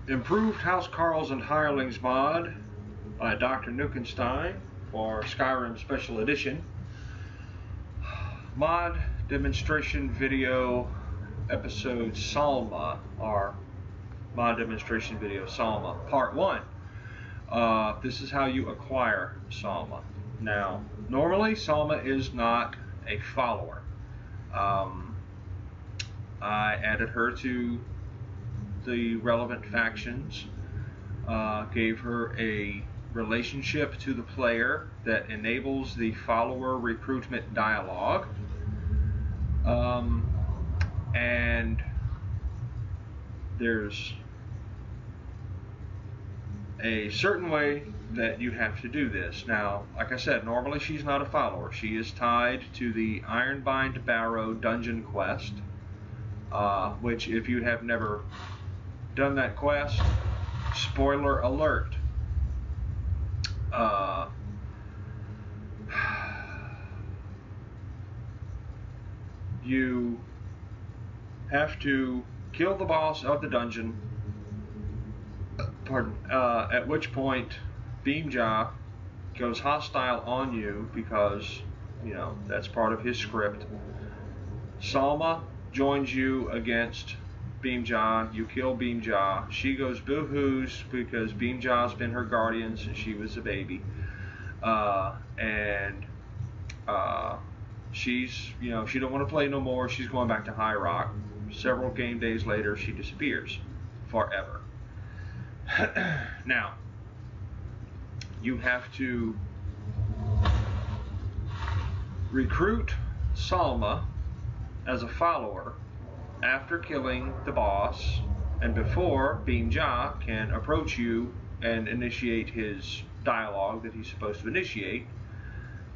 Improved Housecarls and Hirelings mod by Dr. Nukenstein for Skyrim Special Edition. Mod demonstration video episode Salma, or mod demonstration video Salma, part 1. This is how you acquire Salma. Now, normally Salma is not a follower. I added her to the relevant factions, gave her a relationship to the player that enables the follower recruitment dialogue, and there's a certain way that you have to do this. Now, like I said, normally she's not a follower. She is tied to the Ironbind Barrow dungeon quest, which, if you have never done that quest, spoiler alert, you have to kill the boss of the dungeon, at which point I.H.A.H goes hostile on you because, you know, that's part of his script. Salma joins you against I.H.A.H, you kill I.H.A.H, she goes boo-hoos because I.H.A.H's been her guardian since she was a baby, and she's, you know, she don't want to play no more, she's going back to High Rock. Several game days later, she disappears forever. Now, you have to recruit Salma as a follower after killing the boss and before I.H.A.H can approach you and initiate his dialogue that he's supposed to initiate,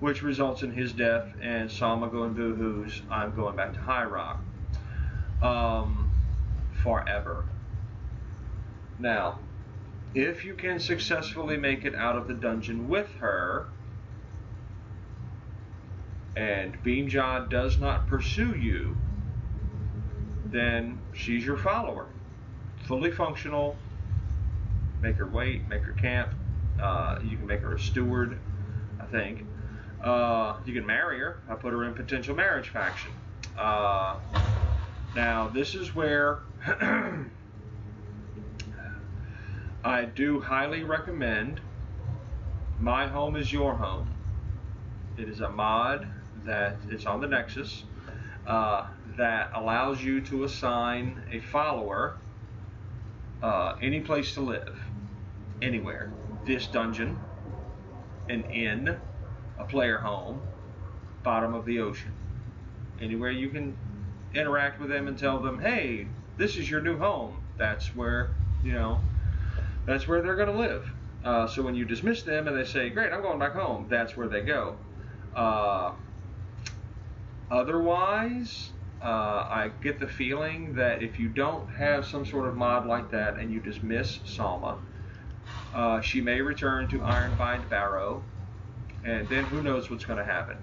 which results in his death and Salma going boo-hoos, I'm going back to High Rock, forever. Now, if you can successfully make it out of the dungeon with her and I.H.A.H does not pursue you, then she's your follower. Fully functional. Make her wait, make her camp. You can make her a steward, I think. You can marry her. I put her in potential marriage faction. Now, this is where I do highly recommend My Home is Your Home. It is a mod that is on the Nexus that allows you to assign a follower any place to live, anywhere. This dungeon, an inn, a player home, bottom of the ocean. Anywhere you can interact with them and tell them, hey, this is your new home. That's where, you know, that's where they're going to live. So when you dismiss them and they say, great, I'm going back home, that's where they go. Otherwise, I get the feeling that if you don't have some sort of mod like that and you dismiss Salma, she may return to Ironbind Barrow, and then who knows what's going to happen.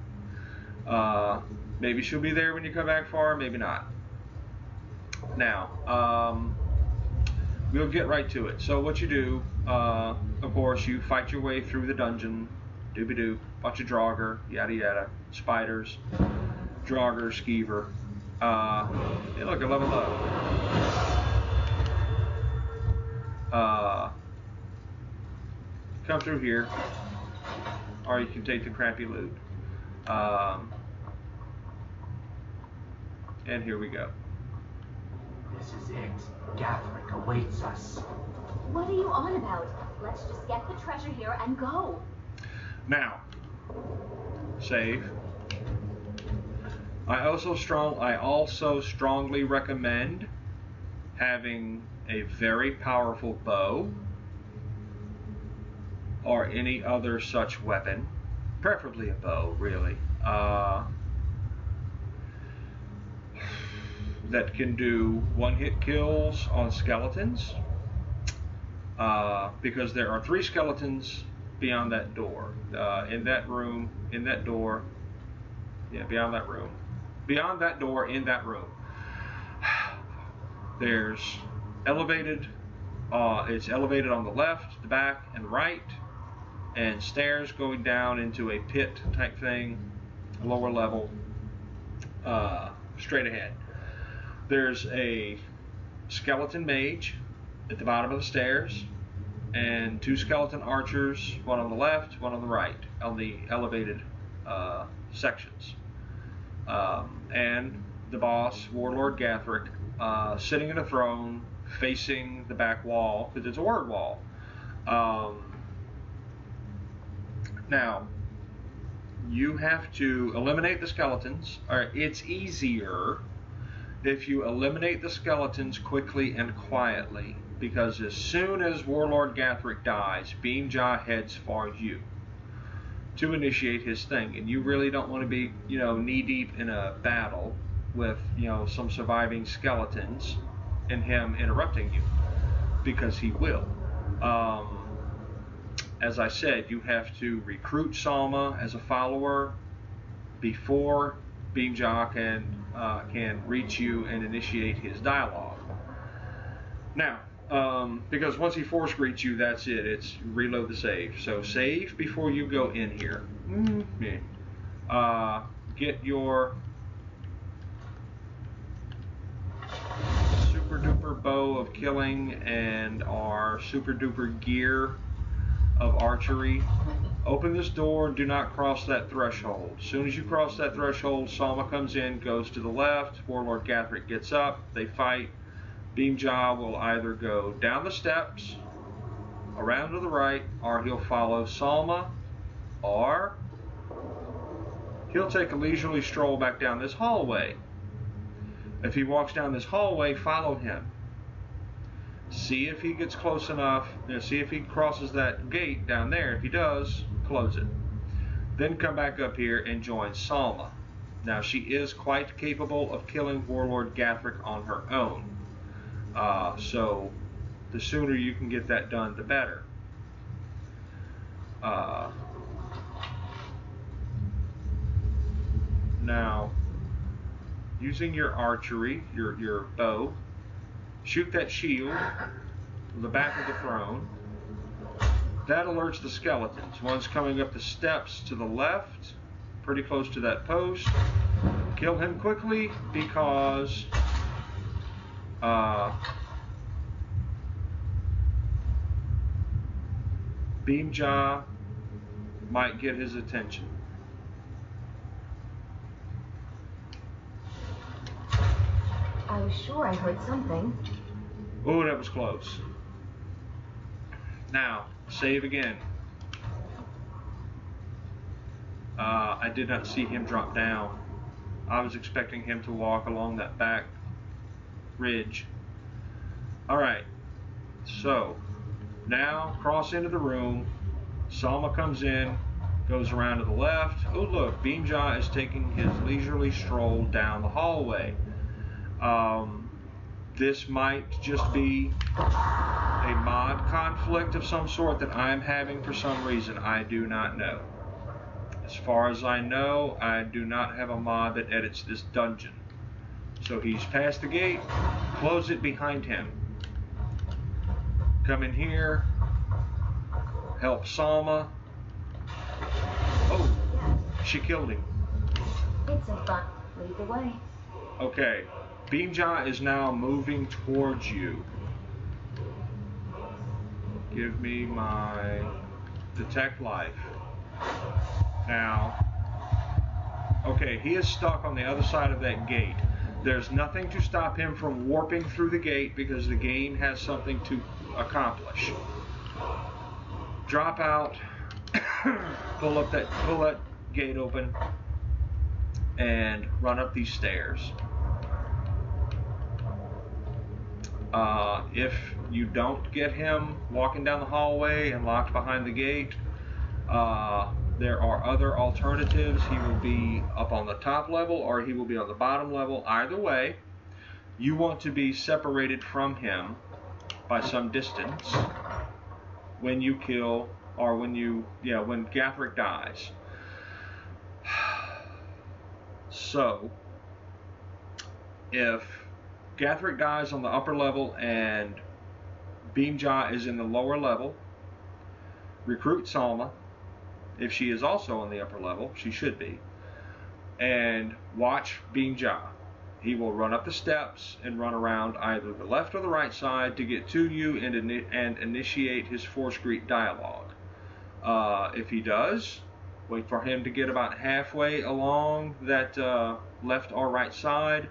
Maybe she'll be there when you come back for her, maybe not. Now, we'll get right to it. So what you do, of course, you fight your way through the dungeon, doobie-doo, bunch of Draugr, yada yada, spiders, Draugr, Skeever. Hey, look, I leveled up. Come through here, or you can take the crappy loot. And here we go. This is it. Gathering awaits us. What are you on about? Let's just get the treasure here and go. Now, save. I also strongly recommend having a very powerful bow or any other such weapon, preferably a bow, really, that can do one-hit kills on skeletons, because there are 3 skeletons beyond that door, in that room, in that door, yeah, beyond that room. Beyond that door, in that room, there's elevated It's elevated on the left, the back, and right, and stairs going down into a pit type thing, lower level, straight ahead. There's a skeleton mage at the bottom of the stairs, and 2 skeleton archers, one on the left, one on the right, on the elevated sections. And the boss, Warlord Gathric, sitting in a throne facing the back wall, because it's a word wall. Now, you have to eliminate the skeletons. It's easier if you eliminate the skeletons quickly and quietly, because as soon as Warlord Gathric dies, Beam-Jah heads for you to initiate his thing, and you really don't want to be, knee-deep in a battle with, some surviving skeletons and him interrupting you, because he will. As I said, you have to recruit Salma as a follower before Beam-Jah can reach you and initiate his dialogue. Now, because once he force greets you, that's it. It's reload the save. So save before you go in here. Get your super duper bow of killing and our super duper gear of archery. Open this door and do not cross that threshold. As soon as you cross that threshold, Salma comes in, goes to the left, Warlord Gathric gets up, they fight. Beam-Jah will either go down the steps, around to the right, or he'll follow Salma, or he'll take a leisurely stroll back down this hallway. If he walks down this hallway, follow him. See if he gets close enough, see if he crosses that gate down there. If he does, close it. Then come back up here and join Salma. Now, she is quite capable of killing Warlord Gathric on her own. So, the sooner you can get that done, the better. Now, using your archery, your bow, shoot that shield from the back of the throne. That alerts the skeletons. One's coming up the steps to the left, pretty close to that post. Kill him quickly, because Beam-Jah might get his attention. I was sure I heard something. Oh, that was close. Now, save again. I did not see him drop down. I was expecting him to walk along that back ridge. Alright, so now cross into the room. Salma comes in, goes around to the left. Oh look, Beam-Jah is taking his leisurely stroll down the hallway. This might just be a mod conflict of some sort that I'm having for some reason. I do not know. As far as I know, I do not have a mod that edits this dungeon. So he's past the gate, close it behind him. Come in here, help Salma. Oh, she killed him. It's a fun. Lead the way. Okay, Beam-Jah is now moving towards you. Give me my detect life. Now, okay, he is stuck on the other side of that gate. There's nothing to stop him from warping through the gate because the game has something to accomplish. Drop out, pull that gate open, and run up these stairs. If you don't get him walking down the hallway and locked behind the gate, there are other alternatives. He will be up on the top level or he will be on the bottom level. Either way, you want to be separated from him by some distance when you kill, or when Gathric dies. So, if Gathric dies on the upper level and Beam-Jah is in the lower level. Recruit Salma, if she is also on the upper level. She should be. And watch Beam-Jah. He will run up the steps and run around either the left or the right side to get to you and initiate his Force Greet dialogue. If he does, wait for him to get about halfway along that left or right side,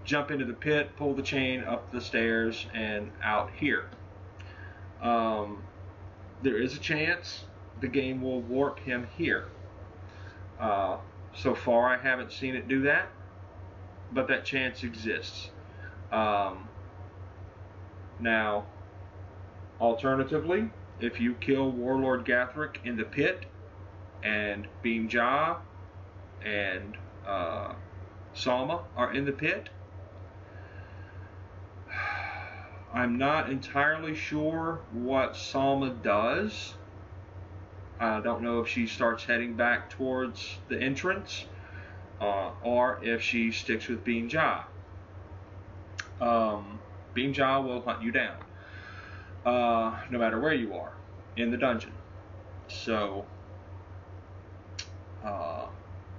jump into the pit, pull the chain up the stairs, and out here. There is a chance the game will warp him here. So far, I haven't seen it do that, but that chance exists. Now, alternatively, if you kill Warlord Gathric in the pit, and Beam-Jah and Salma are in the pit, I'm not entirely sure what Salma does. I don't know if she starts heading back towards the entrance, or if she sticks with Beam-Jah. Beam-Jah will hunt you down, no matter where you are in the dungeon. So,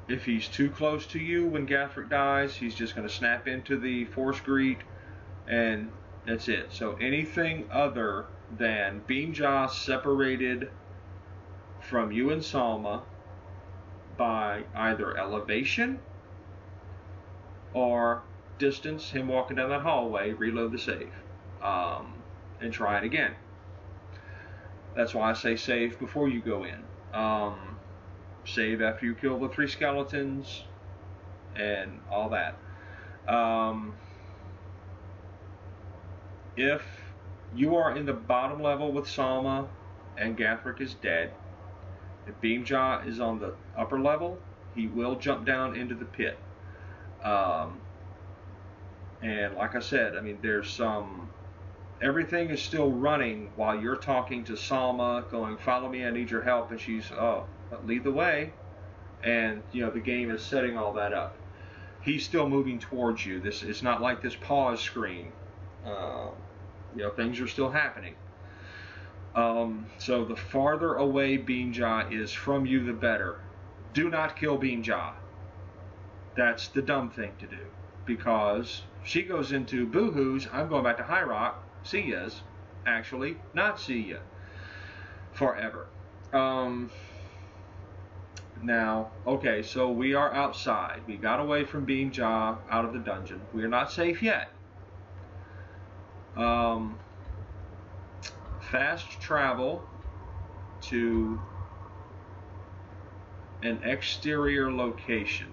if he's too close to you when Gathric dies, he's just going to snap into the Force Greet, and that's it. So anything other than Beam-Jah separated from you and Salma by either elevation or distance, him walking down that hallway, reload the save, and try it again. That's why I say save before you go in. Save after you kill the 3 skeletons and all that. If you are in the bottom level with Salma and Gathric is dead, if Beam-Jah is on the upper level, he will jump down into the pit. And like I said, I mean, there's some... Everything is still running while you're talking to Salma, going, follow me, I need your help, and she's, oh, lead the way. And, you know, the game is setting all that up. He's still moving towards you. This is not like this pause screen. You know, things are still happening. So the farther away Beam-Jah is from you, the better. Do not kill Beam-Jah. That's the dumb thing to do. Because she goes into boo-hoos, I'm going back to High Rock, see ya's. Actually, not see ya. Forever. Now, okay, so we are outside. We got away from Beam-Jah, out of the dungeon. We are not safe yet. Fast travel to an exterior location.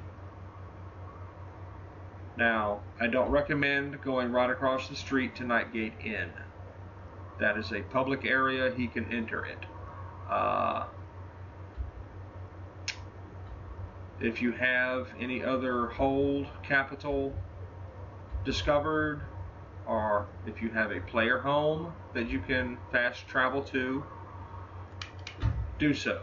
Now, I don't recommend going right across the street to Nightgate Inn. That is a public area, he can enter it. If you have any other hold capital discovered, or if you have a player home that you can fast travel to, do so.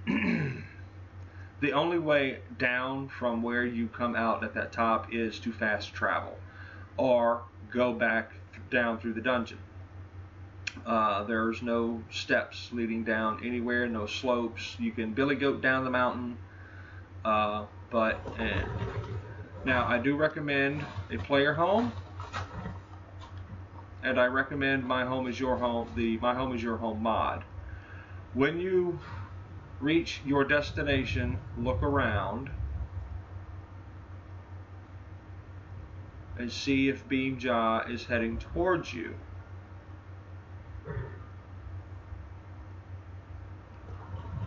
The only way down from where you come out at that top is to fast travel, or go back down through the dungeon. There's no steps leading down anywhere, no slopes. You can billy goat down the mountain, now I do recommend a player home, and I recommend My Home Is Your Home, the My Home Is Your Home mod. When you reach your destination, look around and see if Beam-Jah is heading towards you.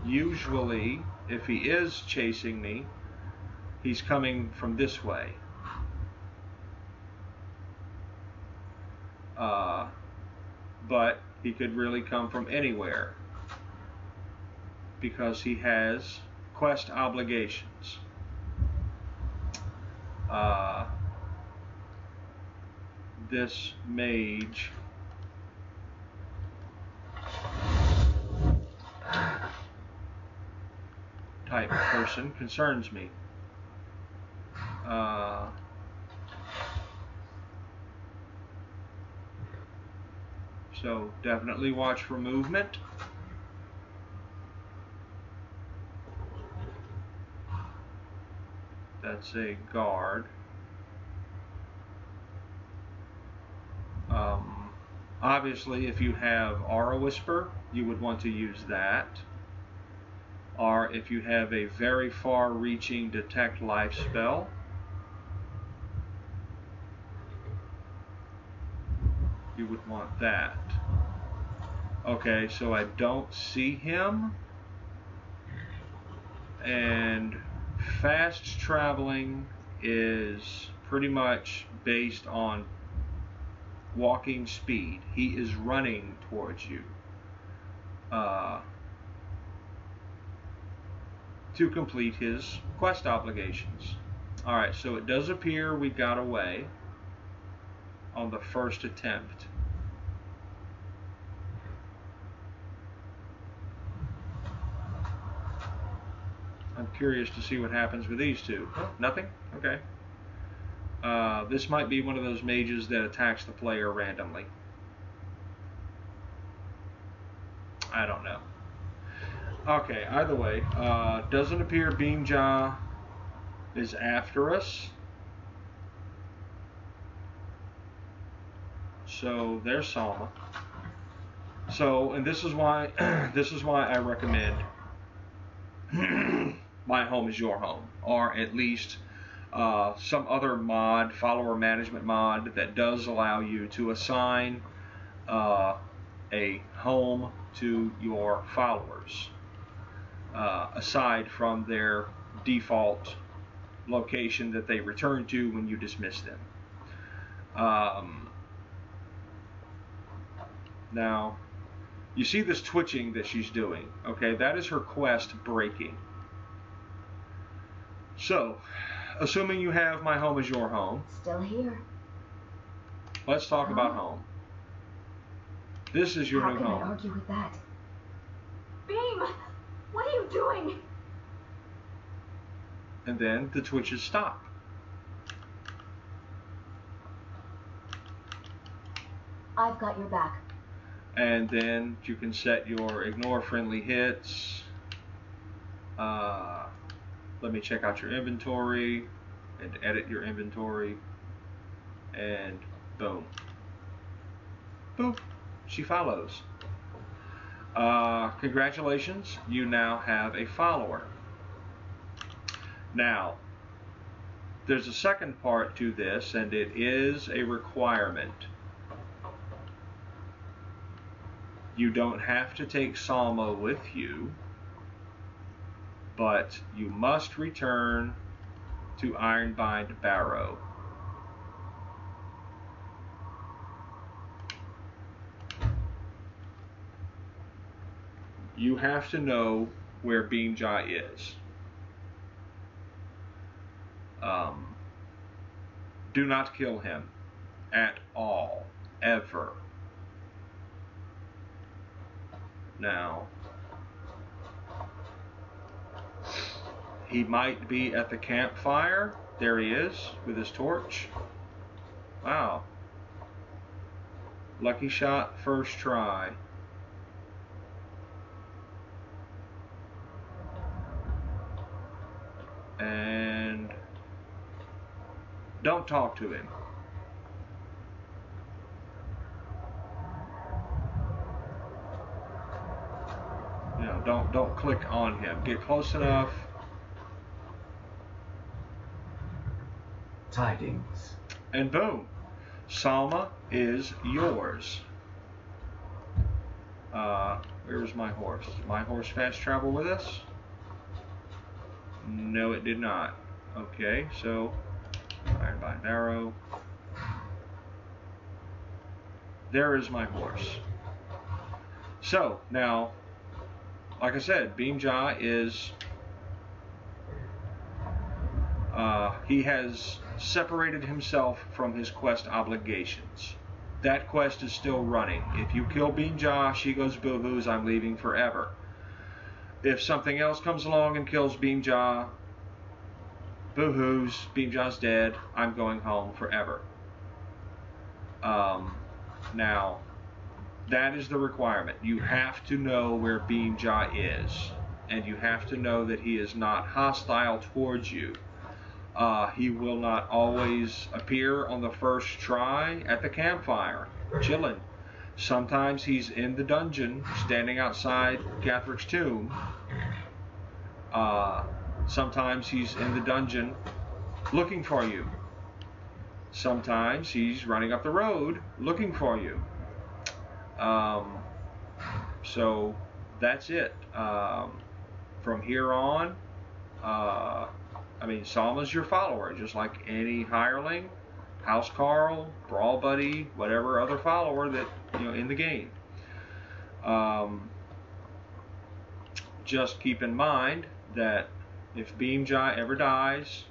Usually, if he is chasing me, he's coming from this way. But he could really come from anywhere, because he has quest obligations. This mage type person concerns me. So definitely watch for movement. That's a guard. Obviously, if you have Aura Whisper, you would want to use that. Or if you have a very far-reaching Detect Life spell, you would want that. Okay, so I don't see him. And fast traveling is pretty much based on walking speed. He is running towards you to complete his quest obligations. Alright, so it does appear we got away on the first attempt. I'm curious to see what happens with these two. Nothing? Okay. This might be one of those mages that attacks the player randomly. I don't know. Okay, either way, doesn't appear I.H.A.H is after us. So there's Salma. So, and this is why I recommend My Home is Your Home, or at least some other mod, follower management mod, that does allow you to assign a home to your followers, aside from their default location that they return to when you dismiss them. Now, you see this twitching that she's doing, okay? That is her quest breaking. So, assuming you have My Home is Your Home. Still here. Let's talk about home. This is your new home. How can I argue with that? Beam! What are you doing? And then the twitches stop. I've got your back. And then you can set your ignore friendly hits. Let me check out your inventory and edit your inventory. And boom. Boop. She follows. Congratulations, you now have a follower. Now, there's a second part to this, and it is a requirement. You don't have to take Salma with you, but you must return to Ironbind Barrow. You have to know where I.H.A.H is. Do not kill him at all, ever. Now, he might be at the campfire. There he is with his torch. Wow. Lucky shot, first try. And don't talk to him. You know, don't click on him. Get close enough. Tidings. And boom. Salma is yours. Where was my horse? Did my horse fast travel with us? No, it did not. Okay, so Ironbind Barrow. There is my horse. So now, like I said, I.H.A.H is he has separated himself from his quest obligations. That quest is still running. If you kill I.H.A.H, she goes boo-hoos, I'm leaving forever. If something else comes along and kills I.H.A.H, boo-hoos, I.H.A.H's dead, I'm going home forever. Now, That is the requirement. You have to know where I.H.A.H is, and you have to know that he is not hostile towards you. He will not always appear on the first try at the campfire, chilling. Sometimes he's in the dungeon, standing outside Gathric's tomb. Sometimes he's in the dungeon looking for you. Sometimes he's running up the road looking for you. So that's it. From here on, I mean, Salma's your follower, just like any hireling, housecarl, brawl buddy, whatever other follower that, in the game. Just keep in mind that if I.H.A.H ever dies,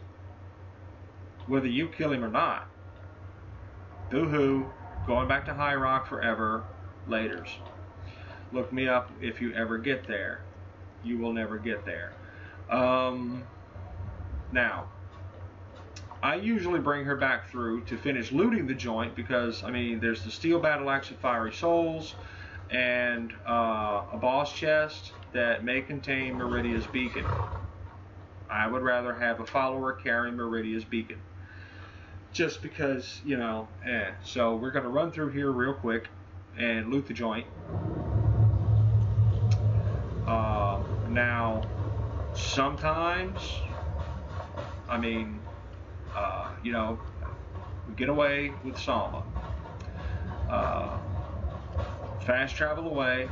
whether you kill him or not, boo-hoo, going back to High Rock forever, laters. Look me up if you ever get there. You will never get there. Now, I usually bring her back through to finish looting the joint because, I mean, there's the steel battle axe of fiery souls and a boss chest that may contain Meridia's beacon. I would rather have a follower carry Meridia's beacon. Just because, So we're going to run through here real quick and loot the joint. Now, sometimes, I mean, we get away with Salma. Fast travel away,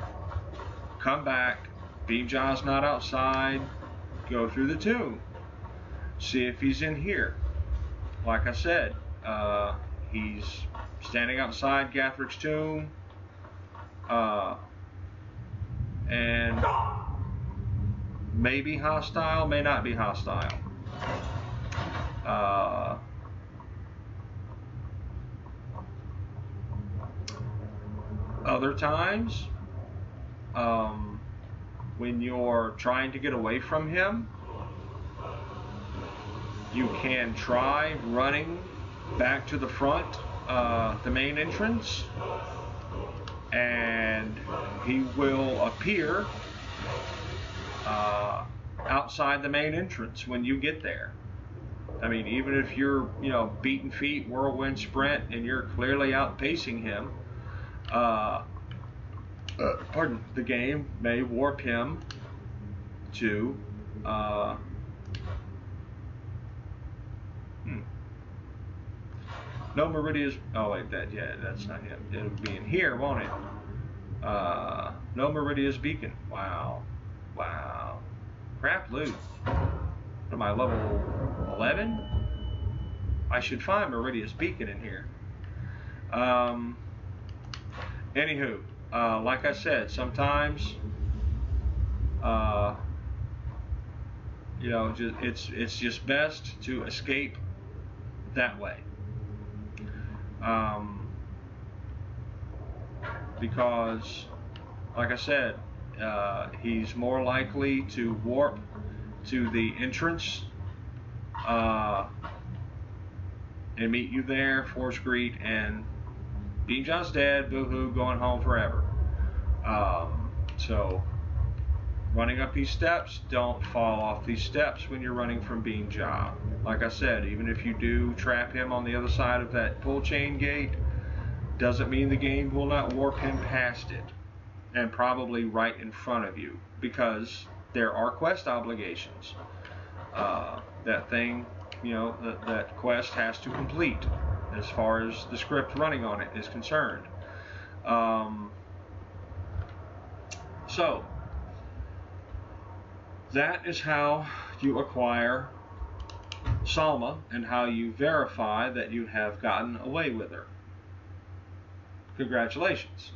come back, I.H.A.H's not outside, go through the tomb, see if he's in here. Like I said, he's standing outside Gathric's tomb, and may be hostile, may not be hostile. Other times, when you're trying to get away from him, you can try running back to the front, the main entrance, and he will appear outside the main entrance when you get there. I mean, even if you're, beaten feet, whirlwind sprint, and you're clearly outpacing him, the game may warp him to, no Meridia's, oh wait, that's not him. It'll be in here, won't it? No Meridia's beacon. Wow. Crap loot. Am I level 11? I should find Meridia's beacon in here. Anywho, like I said, sometimes, it's just best to escape that way. Because, like I said, he's more likely to warp to the entrance and meet you there, force greet, and I.H.A.H's dead, boo-hoo, going home forever. So, running up these steps, don't fall off these steps when you're running from I.H.A.H. Like I said, even if you do trap him on the other side of that pull chain gate, doesn't mean the game will not warp him past it, and probably right in front of you, because there are quest obligations. That thing, that quest has to complete as far as the script running on it is concerned. So, that is how you acquire Salma and how you verify that you have gotten away with her. Congratulations.